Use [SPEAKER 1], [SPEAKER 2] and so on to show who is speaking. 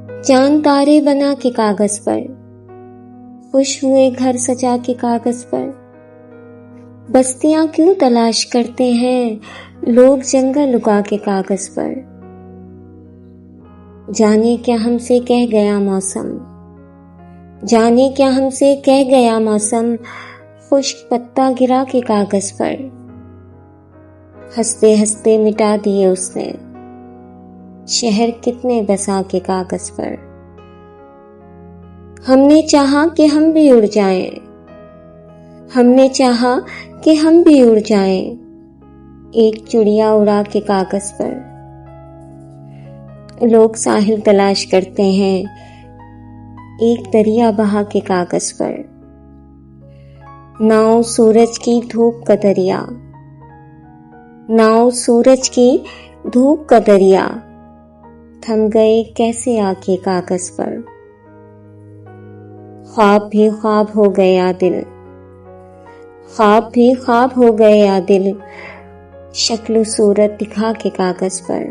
[SPEAKER 1] चांद तारे बना के कागज पर, खुश हुए घर सजा के कागज पर। बस्तियां क्यों तलाश करते हैं लोग जंगल उगा के कागज पर। जाने क्या हमसे कह गया मौसम, जाने क्या हमसे कह गया मौसम, खुश्क पत्ता गिरा के कागज पर। हंसते हंसते मिटा दिए उसने शहर कितने बसा के कागज पर। हमने चाहा कि हम भी उड़ जाएं, हमने चाहा कि हम भी उड़ जाएं, एक चिड़िया उड़ा के कागज पर। लोग साहिल तलाश करते हैं एक दरिया बहा के कागज पर। नाव सूरज की धूप का दरिया, नाव सूरज की धूप का दरिया, थम गए कैसे आके कागज पर। ख्वाब भी ख्वाब हो गया दिल, ख्वाब भी ख्वाब हो गया दिल, शक्ल सूरत दिखा के कागज पर।